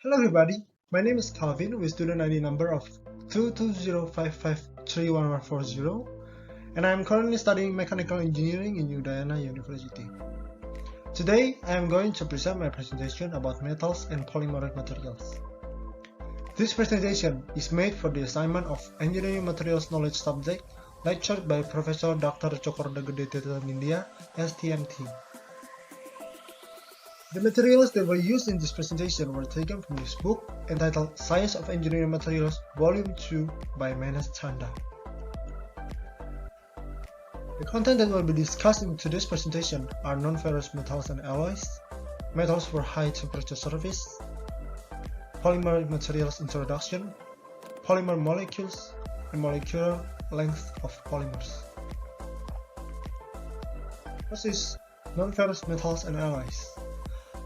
Hello everybody, my name is Calvin with student ID number of 22055311140 and I am currently studying mechanical engineering in Udayana University. Today I am going to present my presentation about metals and polymeric materials. This presentation is made for the assignment of Engineering Materials Knowledge subject lectured by Professor Dr. Tjokorda Tirta Nindhia, STMT. The materials that were used in this presentation were taken from this book entitled Science of Engineering Materials Volume 2 by Menes Chanda. The content that will be discussed in today's presentation are non-ferrous metals and alloys, metals for high temperature surface, polymeric materials introduction, polymer molecules, and molecular length of polymers. First is non-ferrous metals and alloys.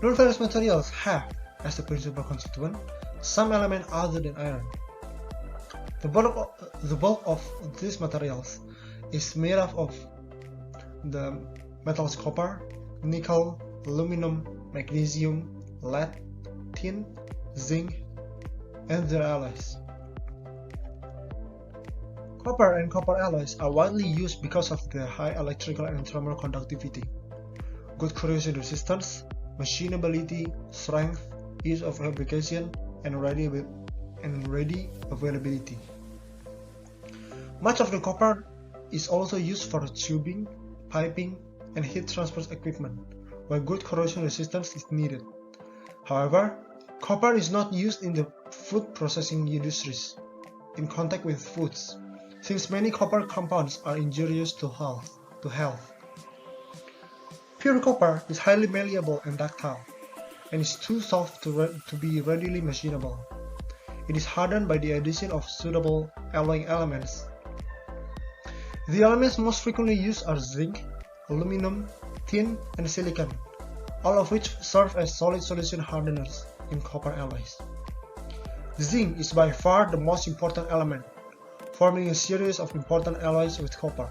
Non-ferrous materials have, as the principal constituent, some element other than iron. The bulk of these materials is made up of the metals copper, nickel, aluminum, magnesium, lead, tin, zinc, and their alloys. Copper and copper alloys are widely used because of their high electrical and thermal conductivity, good corrosion resistance, machinability, strength, ease of fabrication, and ready availability. Much of the copper is also used for tubing, piping, and heat transport equipment, where good corrosion resistance is needed. However, copper is not used in the food processing industries in contact with foods, since many copper compounds are injurious to health. Pure copper is highly malleable and ductile, and is too soft to be readily machinable. It is hardened by the addition of suitable alloying elements. The elements most frequently used are zinc, aluminum, tin, and silicon, all of which serve as solid solution hardeners in copper alloys. Zinc is by far the most important element, forming a series of important alloys with copper.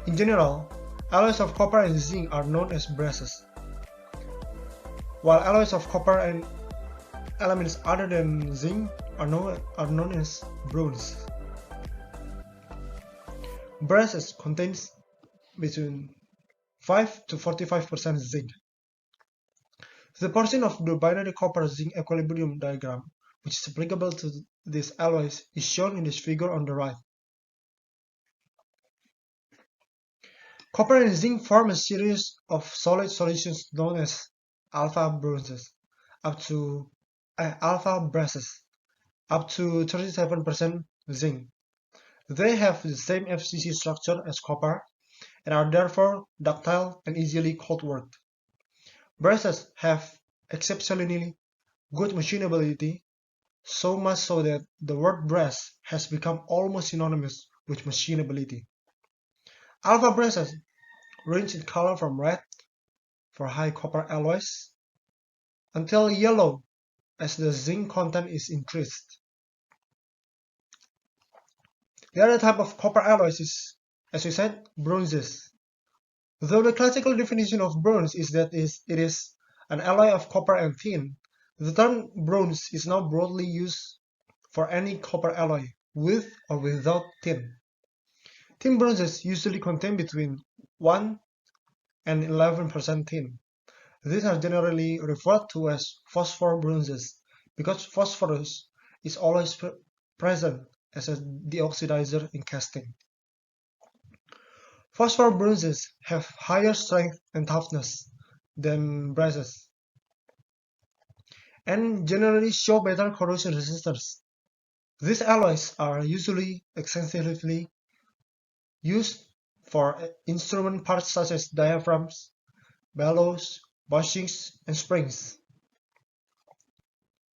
In general, alloys of copper and zinc are known as brasses, while alloys of copper and elements other than zinc are known as bronze. Brasses contains between 5 to 45% zinc. The portion of the binary copper-zinc equilibrium diagram, which is applicable to these alloys, is shown in this figure on the right. Copper and zinc form a series of solid solutions known as alpha brasses, up to 37% zinc. They have the same FCC structure as copper and are therefore ductile and easily cold-worked. Brasses have exceptionally good machinability, so much so that the word brass has become almost synonymous with machinability. Alpha brasses range in color from red for high copper alloys until yellow as the zinc content is increased. The other type of copper alloys is, as we said, bronzes. Though the classical definition of bronze is that it is an alloy of copper and tin, the term bronze is now broadly used for any copper alloy, with or without tin. Tin bronzes usually contain between 1 and 11% tin. These are generally referred to as phosphor bronzes because phosphorus is always present as a deoxidizer in casting. Phosphor bronzes have higher strength and toughness than brasses and generally show better corrosion resistance. These alloys are usually extensively used for instrument parts such as diaphragms, bellows, bushings, and springs.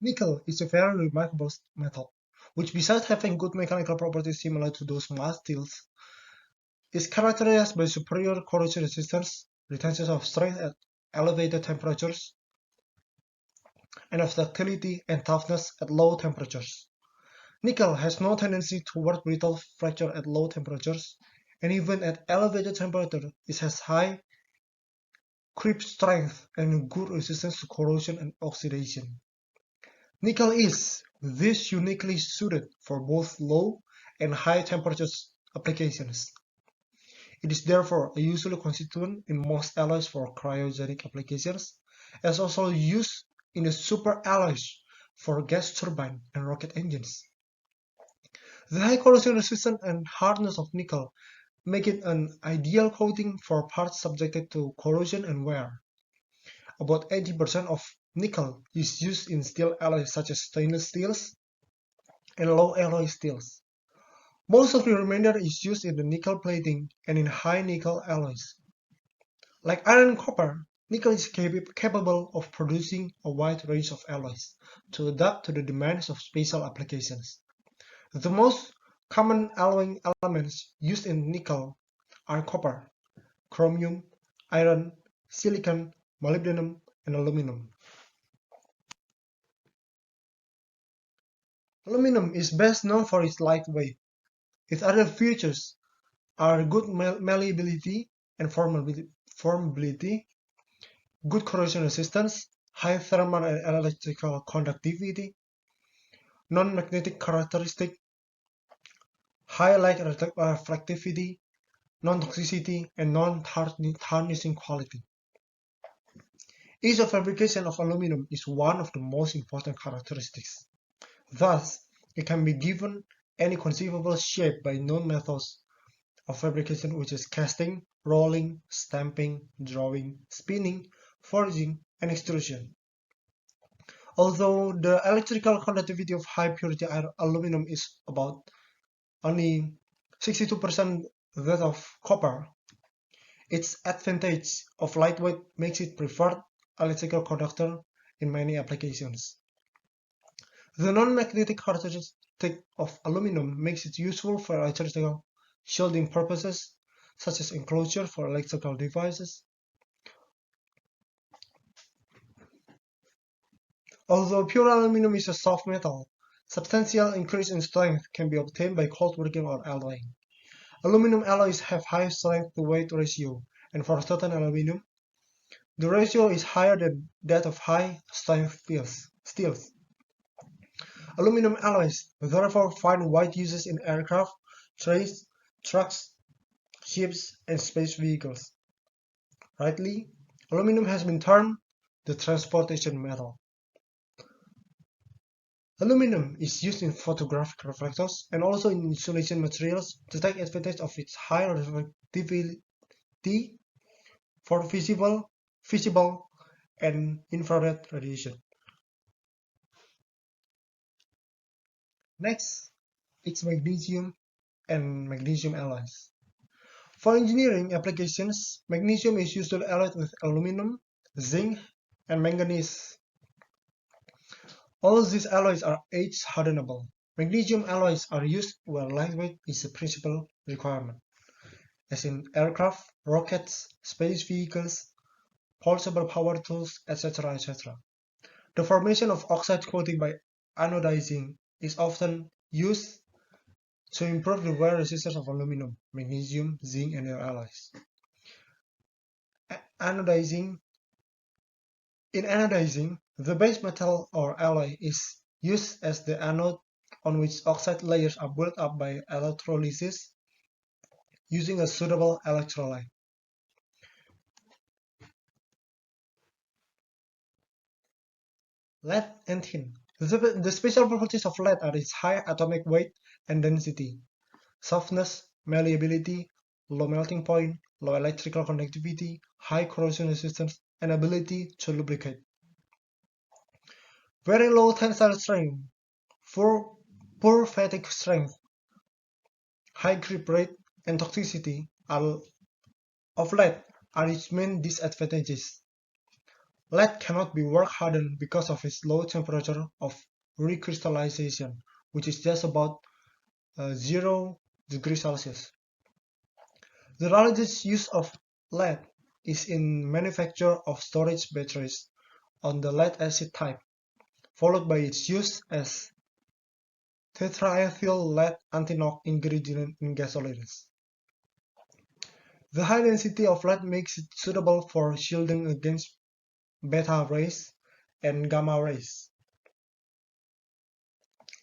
Nickel is a very remarkable metal, which besides having good mechanical properties similar to those of steels, is characterized by superior corrosion resistance, retention of strength at elevated temperatures, and of ductility and toughness at low temperatures. Nickel has no tendency toward brittle fracture at low temperatures, and even at elevated temperature, it has high creep strength and good resistance to corrosion and oxidation. Nickel is this uniquely suited for both low and high temperature applications. It is therefore a usual constituent in most alloys for cryogenic applications, as also used in the superalloys for gas turbine and rocket engines. The high corrosion resistance and hardness of nickel make it an ideal coating for parts subjected to corrosion and wear. About 80% of nickel is used in steel alloys such as stainless steels and low alloy steels. Most of the remainder is used in the nickel plating and in high nickel alloys. Like iron and copper, nickel is capable of producing a wide range of alloys to adapt to the demands of special applications. The most common alloying elements used in nickel are copper, chromium, iron, silicon, molybdenum, and aluminum. Aluminum is best known for its lightweight. Its other features are good malleability and formability, good corrosion resistance, high thermal and electrical conductivity, non-magnetic characteristic, high light reflectivity, non-toxicity, and non-tarnishing quality. Ease of fabrication of aluminum is one of the most important characteristics. Thus, it can be given any conceivable shape by known methods of fabrication, which is casting, rolling, stamping, drawing, spinning, forging, and extrusion. Although the electrical conductivity of high-purity aluminum is about only 62% that of copper, its advantage of lightweight makes it preferred electrical conductor in many applications. The non-magnetic characteristic of aluminum makes it useful for electrical shielding purposes, such as enclosure for electrical devices. Although pure aluminum is a soft metal, substantial increase in strength can be obtained by cold working or alloying. Aluminum alloys have high strength-to-weight ratio, and for certain aluminum, the ratio is higher than that of high-strength steels. Aluminum alloys therefore find wide uses in aircraft, trains, trucks, ships, and space vehicles. Rightly, aluminum has been termed the transportation metal. Aluminum is used in photographic reflectors and also in insulation materials to take advantage of its high reflectivity for visible, and infrared radiation. Next, it's magnesium and magnesium alloys. For engineering applications, magnesium is usually alloyed with aluminum, zinc, and manganese. All these alloys are age-hardenable. Magnesium alloys are used where lightweight is a principal requirement, as in aircraft, rockets, space vehicles, portable power tools, etc. etc. The formation of oxide coating by anodizing is often used to improve the wear resistance of aluminum, magnesium, zinc, and their alloys. Anodizing. In anodizing, the base metal or alloy is used as the anode on which oxide layers are built up by electrolysis using a suitable electrolyte. Lead and tin. The special properties of lead are its high atomic weight and density, softness, malleability, low melting point, low electrical conductivity, high corrosion resistance, and ability to lubricate. Very low tensile strength, poor fatigue strength, high grip rate, and toxicity of lead are its main disadvantages. Lead cannot be work hardened because of its low temperature of recrystallization, which is just about 0 degrees Celsius. The largest use of lead is in manufacture of storage batteries on the lead acid type, followed by its use as tetraethyl lead anti-knock ingredient in gasolines. The high density of lead makes it suitable for shielding against beta rays and gamma rays.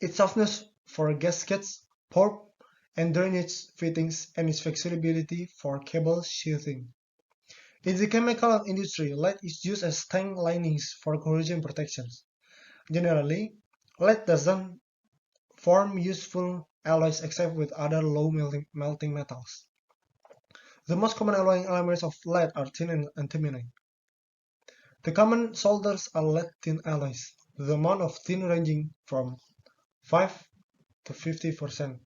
its softness for gaskets, port and drainage fittings, and its flexibility for cable sheathing. In the chemical industry, lead is used as tank linings for corrosion protection. Generally, lead doesn't form useful alloys except with other low melting metals. The most common alloying elements of lead are tin and antimony. The common solders are lead-tin alloys, the amount of tin ranging from 5 to 50%.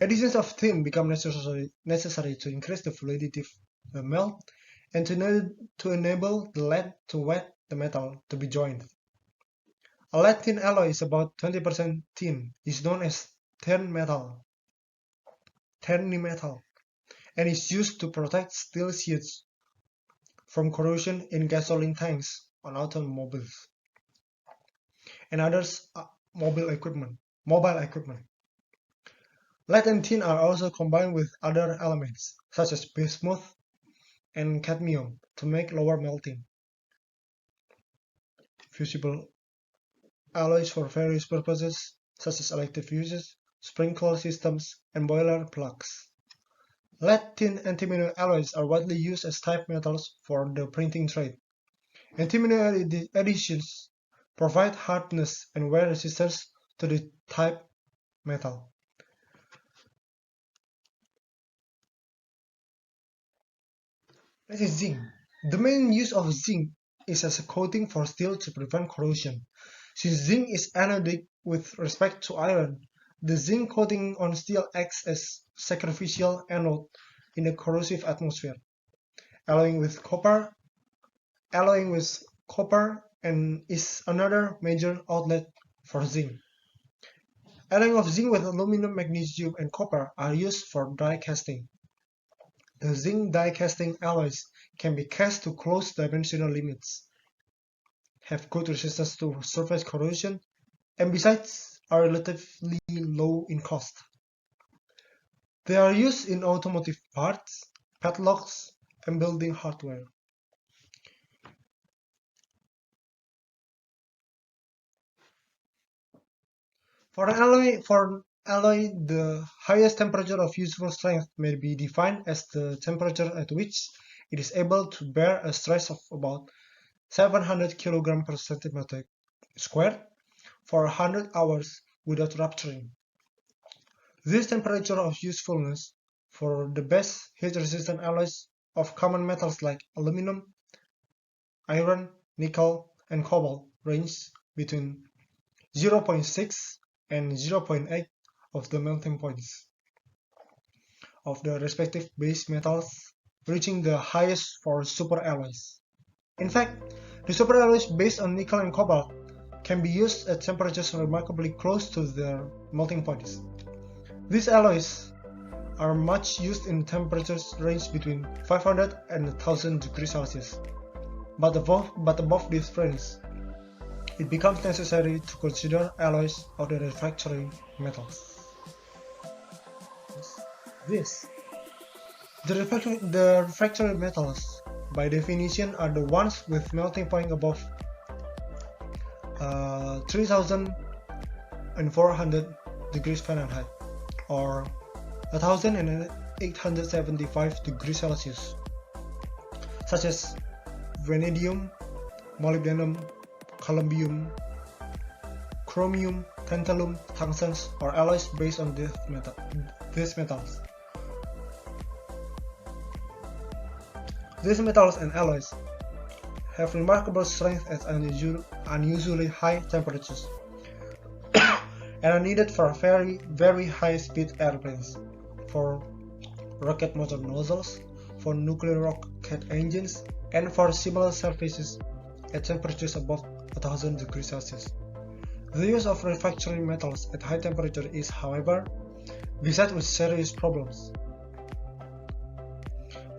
Additions of tin become necessary to increase the fluidity of the melt and to enable the lead to wet the metal to be joined. A lead-tin alloy is about 20% tin, is known as tern metal, and is used to protect steel sheets from corrosion in gasoline tanks on automobiles and others mobile equipment. Lead and tin are also combined with other elements, such as bismuth and cadmium, to make lower melting. Fusible alloys for various purposes, such as electric fuses, sprinkler systems, and boiler plugs. Lead, tin, and antimony alloys are widely used as type metals for the printing trade. Antimony additions provide hardness and wear resistance to the type metal. This is zinc. The main use of zinc is as a coating for steel to prevent corrosion. Since zinc is anodic with respect to iron, the zinc coating on steel acts as sacrificial anode in a corrosive atmosphere. Alloying with copper and is another major outlet for zinc. Alloying of zinc with aluminum, magnesium, and copper are used for die casting. The zinc die casting alloys can be cast to close dimensional limits, have good resistance to surface corrosion, and besides are relatively low in cost. They are used in automotive parts, padlocks, and building hardware. For an alloy, the highest temperature of useful strength may be defined as the temperature at which it is able to bear a stress of about 700 kg per centimeter squared for 100 hours without rupturing. This temperature of usefulness for the best heat-resistant alloys of common metals like aluminum, iron, nickel, and cobalt range between 0.6 and 0.8 of the melting points of the respective base metals, reaching the highest for superalloys. In fact, the superalloys based on nickel and cobalt can be used at temperatures remarkably close to their melting points. These alloys are much used in temperatures range between 500 and 1000 degrees Celsius. But above this range, it becomes necessary to consider alloys of the refractory metals. The refractory metals, by definition, are the ones with melting point above 3400 degrees Fahrenheit or 1875 degrees Celsius, such as vanadium, molybdenum, columbium, chromium, tantalum, tungsten, or alloys based on these metals. These metals and alloys have remarkable strength at unusually high temperatures and are needed for very, very high-speed airplanes, for rocket motor nozzles, for nuclear rocket engines, and for similar surfaces at temperatures above 1000 degrees Celsius. The use of refractory metals at high temperature is, however, beset with serious problems.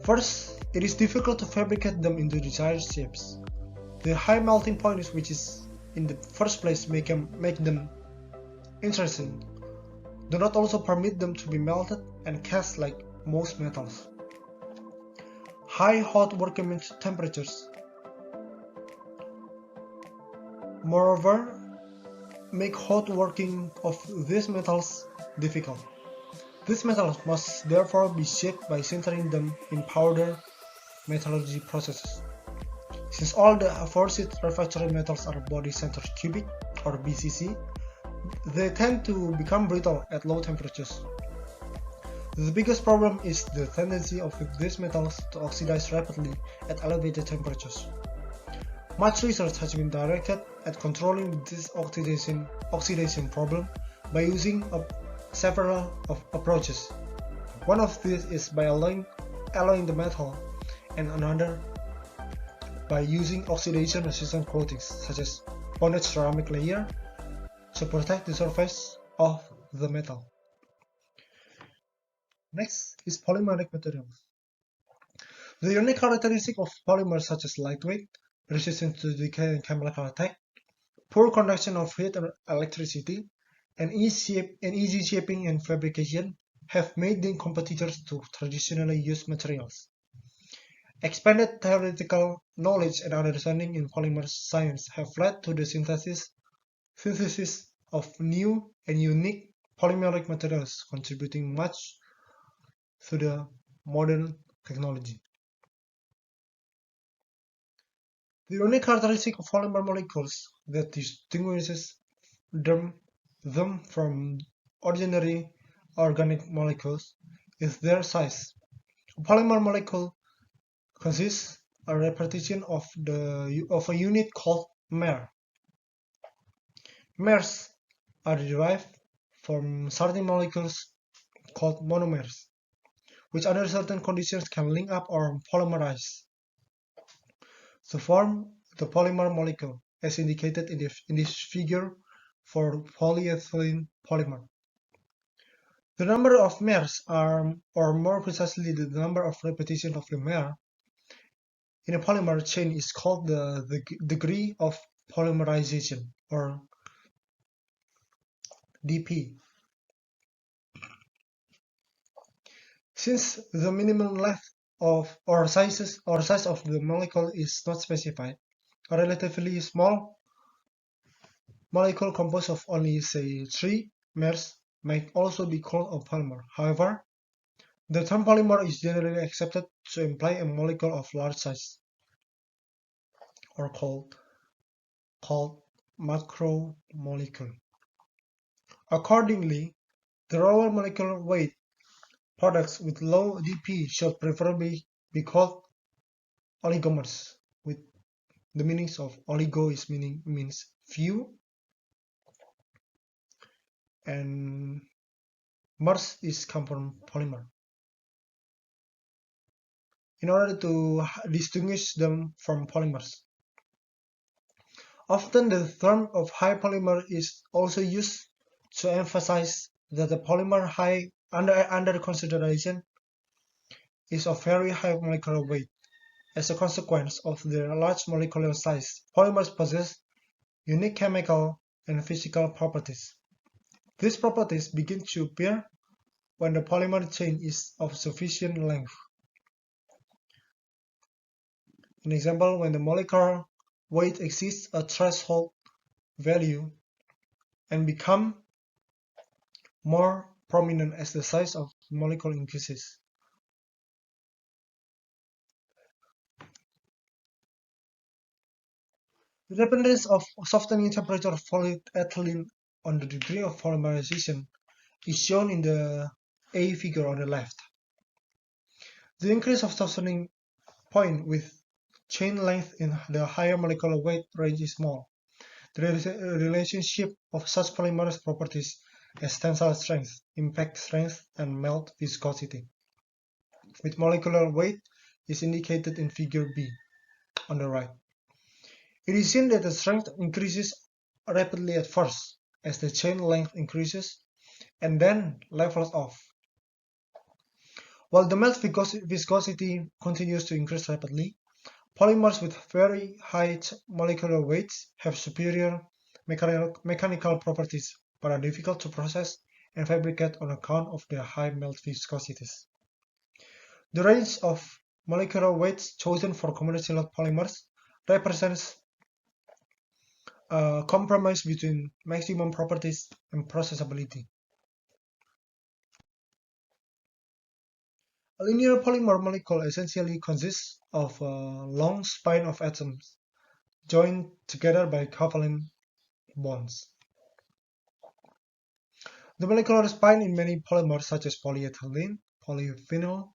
First, it is difficult to fabricate them into desired shapes. The high melting points, which is in the first place make them interesting, do not also permit them to be melted and cast like most metals. High hot working temperatures, moreover, make hot working of these metals difficult. These metals must therefore be shaped by sintering them in powder metallurgy processes. Since all the aforesaid refractory metals are body-centered cubic or BCC, they tend to become brittle at low temperatures. The biggest problem is the tendency of these metals to oxidize rapidly at elevated temperatures. Much research has been directed at controlling this oxidation problem by using several approaches. One of these is by alloying the metal, and another by using oxidation-resistant coatings such as bonded ceramic layer to protect the surface of the metal. Next is polymeric materials. The unique characteristic of polymers such as lightweight, resistant to decay and chemical attack, poor conduction of heat and electricity, and easy shaping and fabrication have made them competitors to traditionally used materials. Expanded theoretical knowledge and understanding in polymer science have led to the synthesis of new and unique polymeric materials, contributing much to the modern technology. The unique characteristic of polymer molecules that distinguishes them from ordinary organic molecules is their size. A polymer molecule consists a repetition of a unit called mer. Mers are derived from certain molecules called monomers, which under certain conditions can link up or polymerize to form the polymer molecule, as indicated in this figure for polyethylene polymer. The number of mers or more precisely the number of repetitions of the mer in a polymer chain is called the degree of polymerization, or dP. Since the minimum length or size of the molecule is not specified, a relatively small molecule composed of only, say, 3 mers might also be called a polymer. However, the term polymer is generally accepted to imply a molecule of large size, or called macromolecule. Accordingly, the lower molecular weight products with low dP should preferably be called oligomers, with the meanings of oligo means few, and mers is come from polymer, in order to distinguish them from polymers. Often the term of high polymer is also used to emphasize that the polymer under consideration is of very high molecular weight. As a consequence of their large molecular size, polymers possess unique chemical and physical properties. These properties begin to appear when the polymer chain is of sufficient length. An example, when the molecular weight exceeds a threshold value and become more prominent as the size of the molecule increases. The dependence of softening temperature of polyethylene on the degree of polymerization is shown in the A figure on the left. The increase of softening point with chain length in the higher molecular weight range is small. The relationship of such polymerase properties as tensile strength, impact strength, and melt viscosity, with molecular weight, is indicated in figure B on the right. It is seen that the strength increases rapidly at first as the chain length increases and then levels off, while the melt viscosity continues to increase rapidly. Polymers with very high molecular weights have superior mechanical properties but are difficult to process and fabricate on account of their high melt viscosities. The range of molecular weights chosen for commercial polymers represents a compromise between maximum properties and processability. A linear polymer molecule essentially consists of a long spine of atoms joined together by covalent bonds. The molecular spine in many polymers such as polyethylene, polyphenol,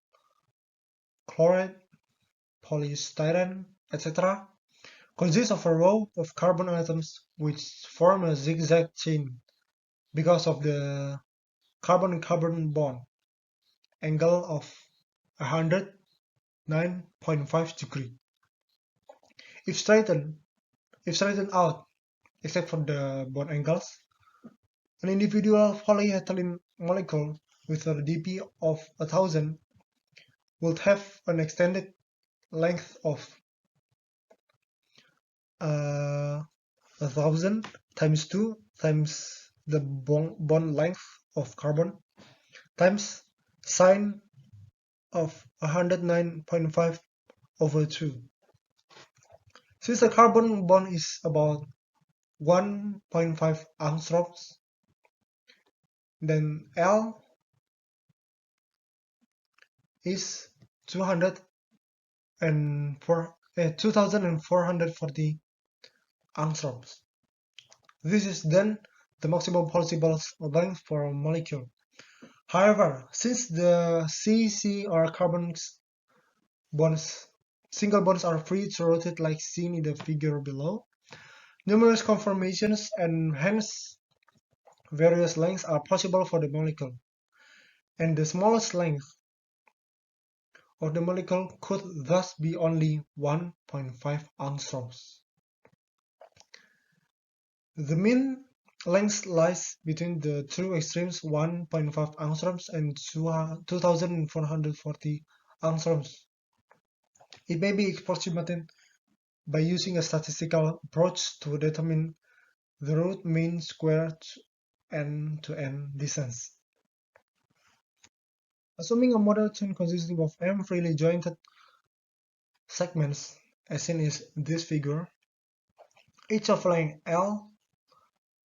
chloride, polystyrene, etc. consists of a row of carbon atoms which form a zigzag chain because of the carbon-carbon bond angle of 109.5 degrees. If straightened out, except for the bond angles, an individual polyethylene molecule with a dp of 1000 would have an extended length of 1000 times 2 times the bond length of carbon times sine of 109.5 over 2. Since the carbon bond is about 1.5 angstroms, then L is 2440 angstroms. This is then the maximum possible length for a molecule. However, since the C or carbon bonds, single bonds are free to rotate like seen in the figure below, numerous conformations and hence various lengths are possible for the molecule, and the smallest length of the molecule could thus be only 1.5 angstroms. The mean length lies between the two extremes 1.5 angstroms and 2440 angstroms. It may be approximated by using a statistical approach to determine the root mean squared end-to-end distance. Assuming a model chain consisting of m freely jointed segments, as seen in this figure, each of length L,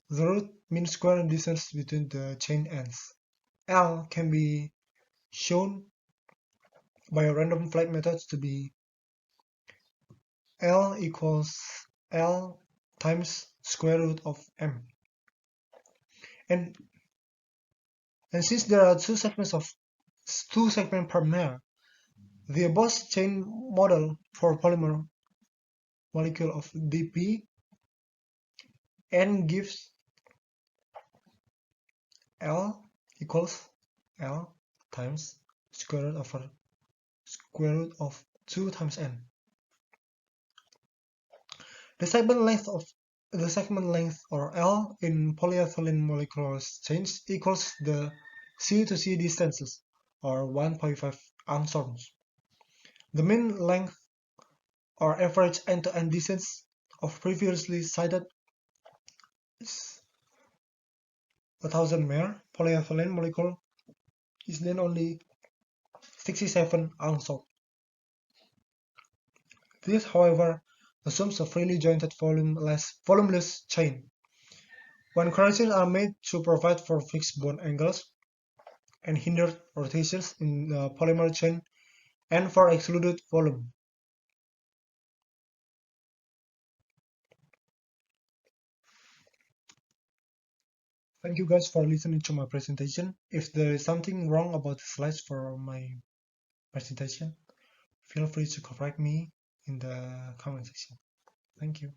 the root mean square distance between the chain ends. L can be shown by a random flight method to be L equals L times square root of m. And since there are two segments per mer, the above chain model for polymer molecule of dp n gives L equals L times square root of 2 times n. The segment length or L in polyethylene molecular chains equals the C to C distances or 1.5 angstroms. The mean length or average end-to-end distance of previously cited is 1000 mer polyethylene molecule is then only 67 angstroms. This, however, assumes a freely jointed volumeless chain. When corrections are made to provide for fixed bond angles and hinder rotations in the polymer chain and for excluded volume. Thank you guys for listening to my presentation. If there is something wrong about the slides for my presentation, feel free to correct me in the comment section. Thank you.